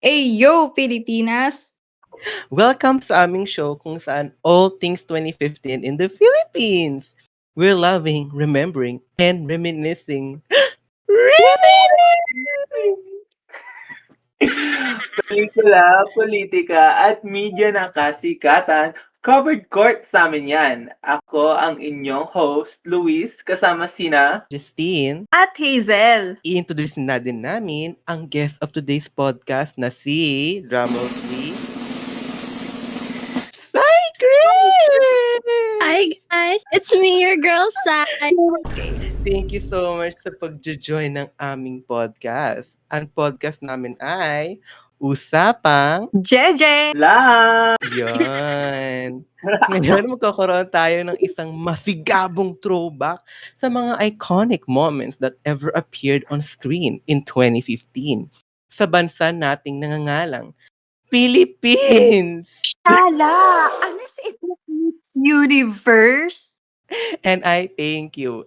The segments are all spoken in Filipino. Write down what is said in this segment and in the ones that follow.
Yo, Pilipinas! Welcome sa aming show kung saan all things 2015 in the Philippines. We're loving, remembering, and reminiscing. Pelikula, politika, at media na kasikatan, covered court sa amin yan. Ako ang inyong host, Luis, kasama sina... Justine, At Hazel. i-introduce na din namin ang guest of today's podcast na si, drumroll please, Sai Chris! Hi guys, it's me, your girl Sai. Thank you so much sa pag-join ng aming podcast. Ang podcast namin ay Usapang Jeje! La! Yan. Ngayon magkakaroon tayo ng isang masigabong throwback sa mga iconic moments that ever appeared on screen in 2015 sa bansa nating nangangalang Philippines. Shala! Anas it universe? And I thank you.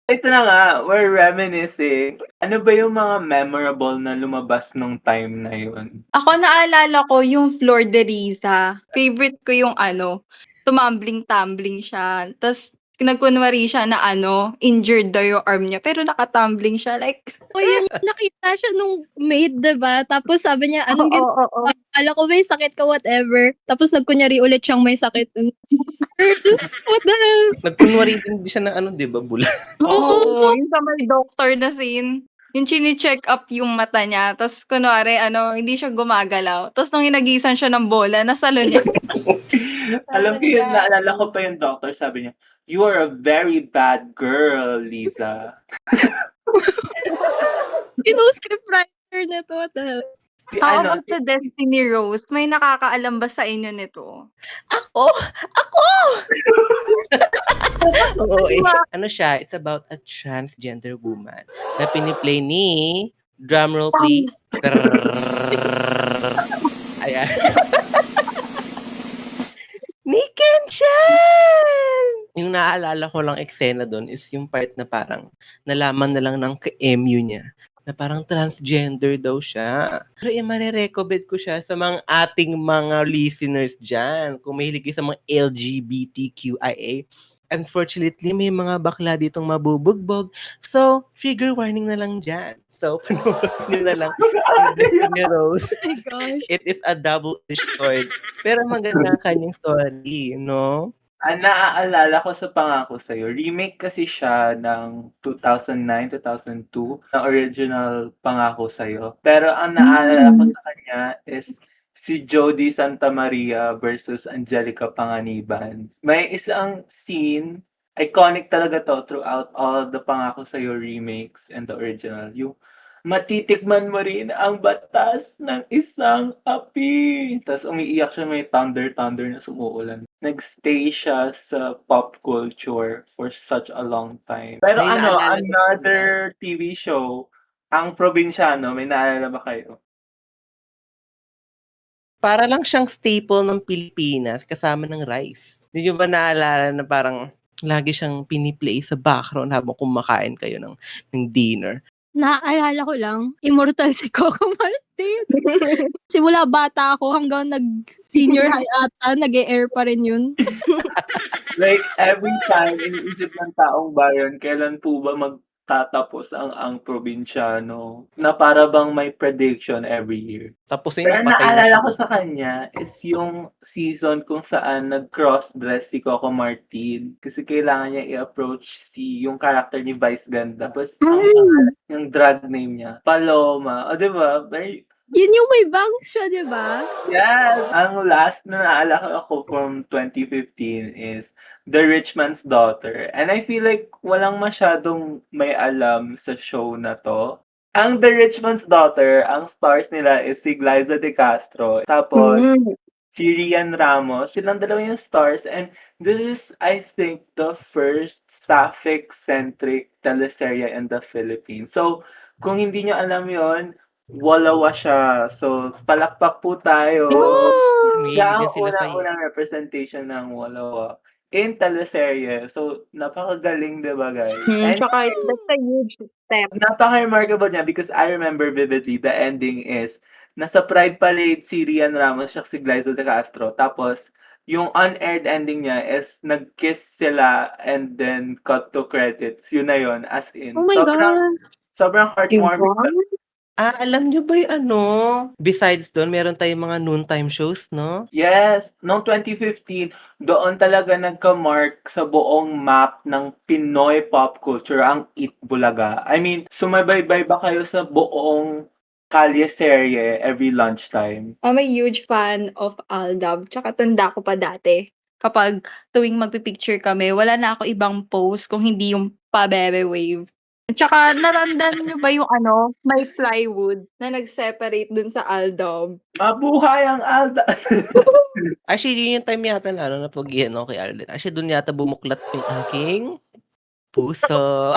Ito na nga, we're reminiscing. Ano ba yung mga memorable na lumabas nung time na yun? Ako naalala ko yung Flor de Risa. Favorite ko yung tumambling-tumbling siya. Tapos nagkunwari siya na injured daw yung arm niya. Pero nakatumbling siya. Like, O yun, nakita siya nung maid, diba? Tapos sabi niya, anong oo. Akala ko may sakit ka, whatever. Tapos nagkunyari ulit siyang may sakit. What the hell? Nagkunwari din siya ng di ba, bula? Oo, yung sa may doctor na scene. Yung chine-check up yung mata niya. Tapos kunwari, hindi siya gumagalaw. Tapos nung hinagisan siya ng bola, nasalo niya. Alam ko yun, naalala ko pa yung doctor, sabi niya, "You are a very bad girl, Lisa." Script writer na to, what the hell? Si How about the Destiny Rose? May nakakaalam ba sa inyo nito? Ako! Oo, ano siya, it's about a transgender woman na piniplay ni, drumroll please, ayan, ni Ken-chan! Yung naaalala ko lang eksena doon is yung part na parang nalaman na lang ng ka-MU niya na parang transgender daw siya. Pero marirecommend ko siya sa mga ating mga listeners dyan. Kung mahilig kayo sa mga LGBTQIA. Unfortunately, may mga bakla ditong mabubugbog. So, trigger warning na lang dyan. So, panoorin nyo na lang yung Destiny Rose. Oh my gosh. It is a double-edged sword. Pero maganda ang kanyang story, no? naaalala ko sa Pangako Sa'yo, remake kasi siya ng 2009, 2002, na original Pangako Sa'yo. Pero ang naalala ko sa kanya is si Jody Santa Maria versus Angelica Panganiban. May isang scene, iconic talaga to throughout all the Pangako Sa'yo remakes and the original. Yung matitikman mo rin ang batas ng isang api. Tapos umiiyak siya, may thunder na sumuulan. Nagstay siya sa pop culture for such a long time. Pero May naalala another TV show, Ang Probinsyano, may naalala ba kayo? Para lang siyang staple ng Pilipinas kasama ng rice. Hindi nyo ba naalala na parang lagi siyang piniplay sa background habang kumakain kayo ng dinner? Naaalala ko lang, immortal si Coco Martin. Simula bata ako hanggang nag-senior high ata, nag-e-air pa rin yun. Like, every time, iniisip ng taong bayan, kailan po ba magtatapos ang Probinsyano? Na para bang may prediction every year. Tapos Pero yung patay na naalala siya. ko sa kanya is yung season kung saan nag-cross-dress si Coco Martin. Kasi kailangan niya i-approach yung character ni Vice Ganda. Tapos yung drag name niya, Paloma. O, diba? Very... Yun yung may bangs siya, di ba? Yes! Ang last na naalala ko from 2015 is The Rich Man's Daughter. And I feel like walang masyadong may alam sa show na to. Ang The Rich Man's Daughter, ang stars nila is si Glyza De Castro. Tapos, si Rian Ramos. Silang dalawa yung stars. And this is, I think, the first sapphic-centric teleserye in the Philippines. So, kung hindi nyo alam yon, Walawa siya. So, palakpak po tayo. Siya Mahilig ang din sila sa unang representation ng Walawa. in teleserye. So, napakagaling, 'di ba, guys? And Tsaka that's a huge step. napaka-remarkable niya because I remember vividly the ending is nasa Pride Parade si Rian Ramos at si Glyza De Castro. Tapos, yung unaired ending niya is nag-kiss sila and then cut to credits. Yun na yun, as in. Oh my God. Sobrang heartwarming. Alam nyo ba yung ano? Besides doon, meron tayong mga noontime shows, no? Yes, noong 2015, doon talaga nagka-mark sa buong map ng Pinoy pop culture ang Eat Bulaga. I mean, sumabaybay ba kayo sa buong kalye serye every lunchtime? I'm a huge fan of Aldab. Tsaka tanda ko pa dati. Kapag tuwing magpipicture kami, wala na ako ibang pose kung hindi yung pa-bebe wave. At tsaka natandaan niyo ba yung may plywood na nag-separate dun sa Aldab? Mabuhay ang Alda! Actually, yun yung time yata na napugihan ako kay Alden. Actually, doon yata bumuklat yung aking puso.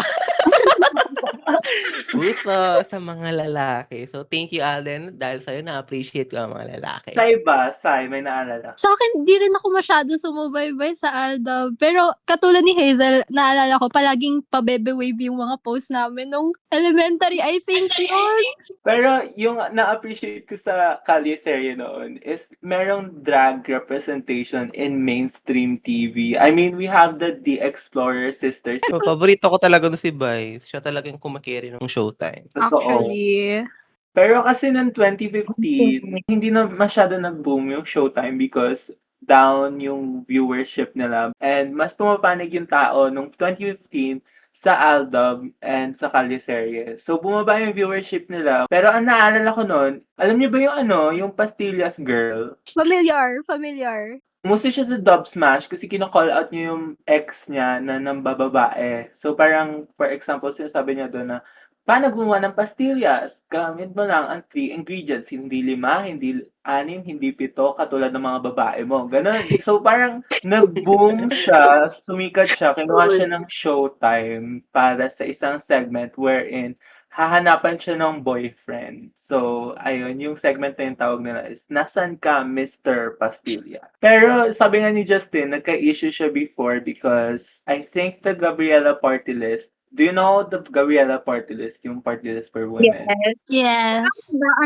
Puso sa mga lalaki. So, thank you, Alden. Dahil sa'yo, na-appreciate ko ang mga lalaki. Sai ba? Sai, may naalala. Sa akin, di rin ako masyado sumubaybay sa Aldab. Pero katulad ni Hazel, naalala ko, palaging pa-bebe wave yung mga post namin nung elementary, I think yun. Pero yung na-appreciate ko sa kalye serye noon is merong drag representation in mainstream TV. I mean, we have the Explorer Sisters. Paborito ko talaga si Vice. Siya talaga yung kumakiri ng Showtime. Totoo. Actually. Pero kasi noong 2015, hindi na masyado nag-boom yung Showtime because down yung viewership nila. And mas pumapanig yung tao nung 2015 sa Aldab and sa Kalye Serye. So, bumaba yung viewership nila. Pero ang naalala ko noon, alam niyo ba yung yung Pastillas Girl? Familiar. Mostly siya sa Dub Smash kasi kino-call out niya yung ex niya na nambababae. So, parang, for example, sinasabi niya doon na, paano gumawa ng pastillas? Gamit mo lang ang 3 ingredients. Hindi 5, hindi 6, hindi 7, katulad ng mga babae mo. Ganon. So parang nag-boom siya, sumikat siya, kinuha siya ng Showtime para sa isang segment wherein hahanapan siya ng boyfriend. So, ayun, yung segment na yung tawag nila is, Nasaan ka, Mr. Pastilla? Pero sabi nga ni Justin, nagka-issue siya before because I think the Gabriela party list. Do you know the Gabriela party list? Yung party list for women? Yes. Yes.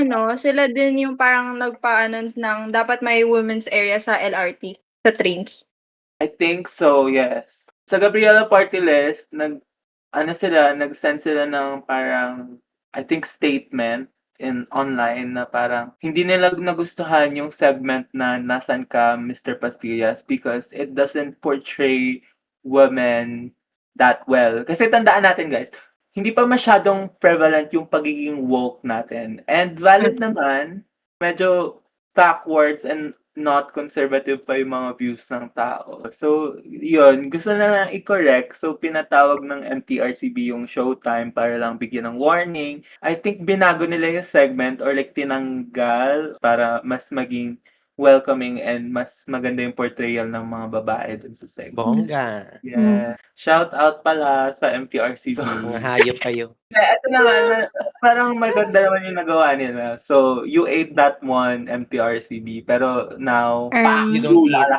Na sila din yung parang nagpa-announce ng dapat may women's area sa LRT, sa trains. I think so, yes. Sa Gabriela party list, nag-send sila ng parang, I think, statement in online na parang hindi nila nagustuhan yung segment na Nasaan ka, Mr. Pastillas because it doesn't portray women that well. Kasi tandaan natin, guys, hindi pa masyadong prevalent yung pagiging woke natin. And valid naman, medyo backwards and not conservative pa yung mga views ng tao. So, yun, gusto na lang i-correct. So, pinatawag ng MTRCB yung Showtime para lang bigyan ng warning. I think binago nila yung segment or like tinanggal para mas maging welcoming and mas maganda yung portrayal ng mga babae dun sa segment. Bongga. Yeah. Shout out pala sa MTRCB. Mga hayop kayo. Ito naman, parang maganda naman yung nagawa nila. So, you ate that one, MTRCB. Pero now, You don't eat.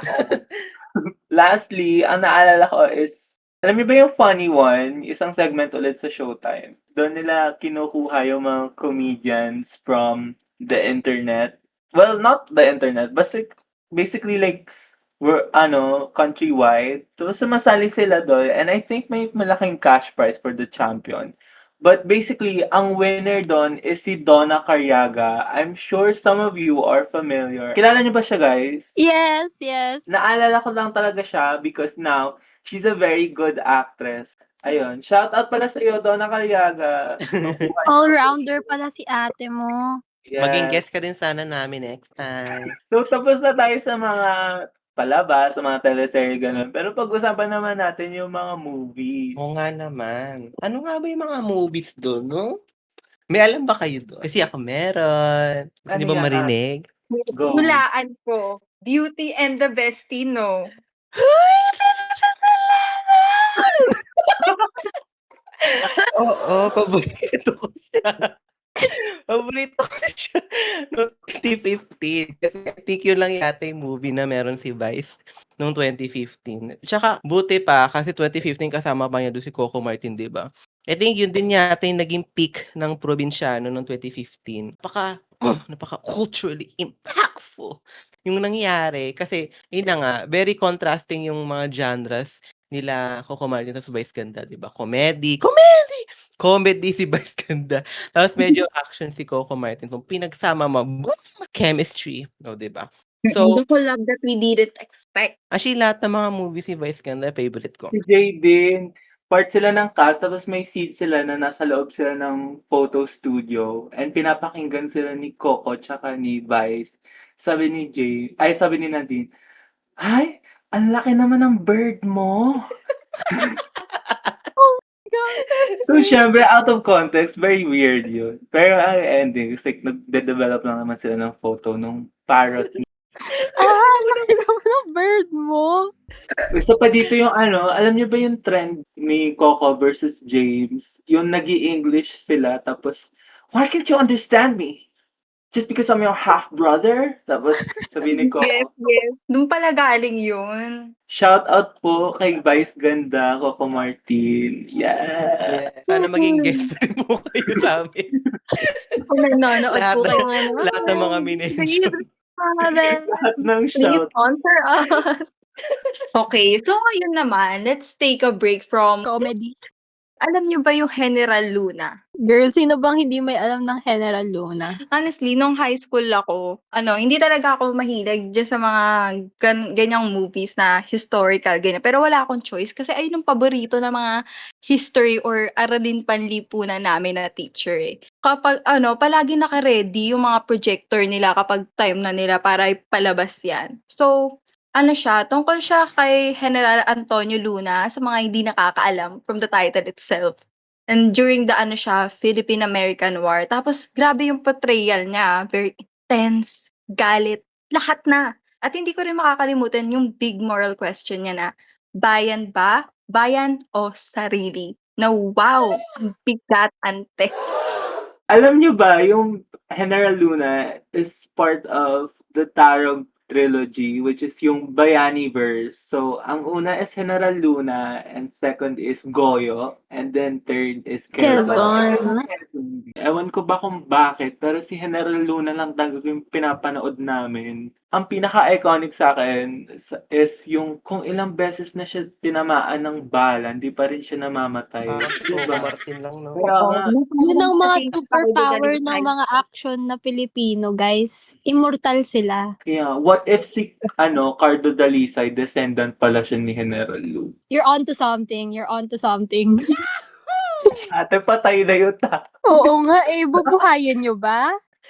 Lastly, ang naalala ko is, alam niyo ba yung funny one? Isang segment ulit sa Showtime. Doon nila kinukuha yung mga comedians from the internet. Well, not the internet, but like, basically like, we're, countrywide. So, sumasali sila doon. And I think may malaking cash prize for the champion. But basically, ang winner doon is si Donna Cariaga. I'm sure some of you are familiar. Kilala niyo ba siya, guys? Yes. Naalala ko lang talaga siya because now, she's a very good actress. Ayun. Shout out pala sa iyo, Donna Cariaga. All-rounder pala si ate mo. Yes. Maging guest ka din sana namin next time. So, tapos na tayo sa mga palabas, sa mga teleserye, ganun. Pero pag-usapan naman natin yung mga movies. Oo nga naman. Ano nga ba yung mga movies doon, no? May alam ba kayo doon? Kasi ako meron. Gusto niyo ba Ano yan? marinig? Go. Hulaan ko. Beauty and the Bestie, no? Oo, paborito ko siya. Paborito ko siya noong 2015. Kasi I think yun lang yata yung movie na meron si Vice noong 2015. Tsaka buti pa kasi 2015 kasama pa niya doon si Coco Martin, di ba? I think yun din yata yung naging peak ng Probinsyano noong 2015. Napaka culturally impactful yung nangyari. Kasi yun na nga, very contrasting yung mga genres nila Coco Martin at Vice Ganda, di ba? Comedy si Vice Ganda. Tapos medyo action si Coco Martin. Kung pinagsama mo, chemistry. No, di ba? So, The collab that we didn't expect. actually, lahat ng mga movie si Vice Ganda, favorite ko. Si Jay din. Part sila ng cast, tapos may seat sila na nasa loob sila ng photo studio. And pinapakinggan sila ni Coco tsaka ni Vice. Sabi ni Nadine, ay, ang laki naman ng bird mo. So, syempre, out of context, very weird yun. Pero ang ending, it's like, nagde-develop lang naman sila ng photo nung parrot. Laki naman ng bird mo. Isa pa dito yung alam niyo ba yung trend ni Coco versus James? Yung nag-i-English sila, tapos, why can't you understand me? Just because I'm your half-brother? Tapos, sabi ni Coco, Yes. Doon pala galing yun. shout out po kay Vice Ganda, Coco Martin. Yeah. Sana maging guest rin po kayo sa amin. Kung nanonood Lahat po ng- kayo ngayon. lahat ng mga minention. Lahat ng Please shout. sponsor us. Okay, so ngayon naman, let's take a break from, Comedy. alam niyo ba yung General Luna? Girl, sino bang hindi may alam ng General Luna? Honestly, nung high school ako, hindi talaga ako mahilig dyan sa mga ganyang movies na historical, ganyan. Pero wala akong choice kasi ayun yung paborito ng mga history or aralin panlipunan namin na teacher eh. Kapag palagi naka-ready yung mga projector nila kapag time na nila para ipalabas yan. So, tungkol siya kay General Antonio Luna sa mga hindi nakakaalam from the title itself. And during the Philippine-American War. Tapos grabe yung portrayal niya, very intense, galit, lahat na. At hindi ko rin makakalimutan yung big moral question niya na, bayan ba? Bayan o sarili? Na wow, ang bigat ante. Alam niyo ba, yung General Luna is part of the Tarog trilogy, which is yung Bayani verse. So, ang una is General Luna, and second is Goyo, and then third is Quezon. Ewan ko ba kung bakit, pero si General Luna lang talaga yung pinapanood namin. Ang pinaka-iconic sa akin is yung kung ilang beses na siya tinamaan ng bala, hindi pa rin siya namamatay. Parang si Coco Martin lang, no? Kaya nga, Yun ang mga superpower ng mga action na Pilipino, guys. Immortal sila. kaya what if si Cardo Dalisay, descendant pala siya ni General Lu? You're onto something. You're onto something. Ate, patay na yun ta. Oo nga eh. Bubuhayin nyo ba?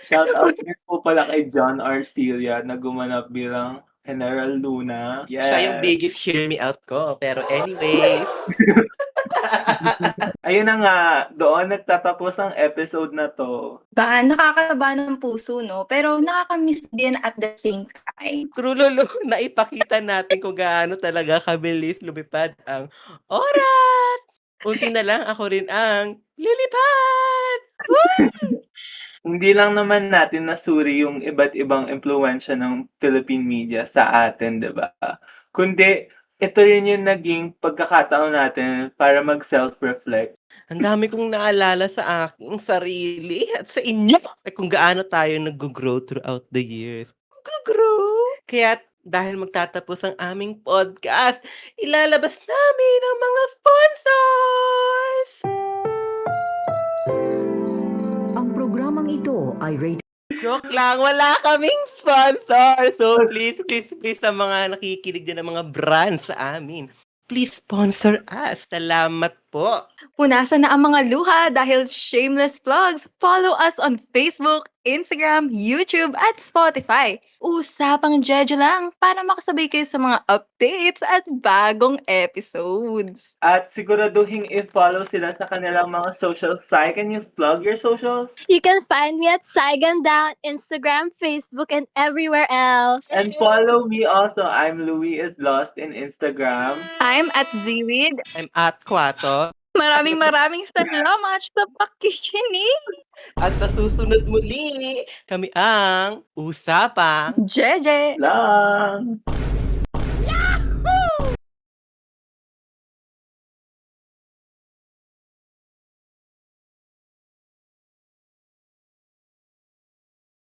Shout out din po pala kay John Arcilia na gumanap bilang General Luna. Yes. Siya yung biggest hear me out ko. Pero anyways, Ayun na nga, doon nagtatapos ang episode na to. Nakakataba ng puso, no? Pero nakakamiss din at the same time. krulolo, naipakita natin kung gaano talaga kabilis lumipad ang oras. Unti na lang ako rin ang lilipad. Hindi lang naman natin nasuri yung iba't ibang impluwensya ng Philippine media sa atin, di ba? Kundi, ito rin yung naging pagkakataon natin para mag-self-reflect. Ang dami kong naalala sa aking sarili at sa inyo. Ay kung gaano tayo nag-grow throughout the years. Nag-grow. Kaya dahil magtatapos ang aming podcast, ilalabas namin ang mga sponsors! Ang programang ito ay rated Joke lang, wala kaming sponsor. So please sa mga nakikinig din ng mga brands sa amin, please sponsor us. Salamat po. Punasan na ang mga luha dahil shameless plugs. Follow us on Facebook, Instagram, YouTube, at Spotify. Usapang Jeje lang para makasabay kayo sa mga updates at bagong episodes. At siguraduhin i-follow sila sa kanilang mga social site. Can you plug your socials? You can find me at Saigon Down, Instagram, Facebook, and everywhere else. And follow me also. I'm Louis is Lost in Instagram. I'm at Zreed. I'm at Kwato. Maraming salamat sa pakikinig. At sa susunod muli, kami ang Usapang Jeje! Lang!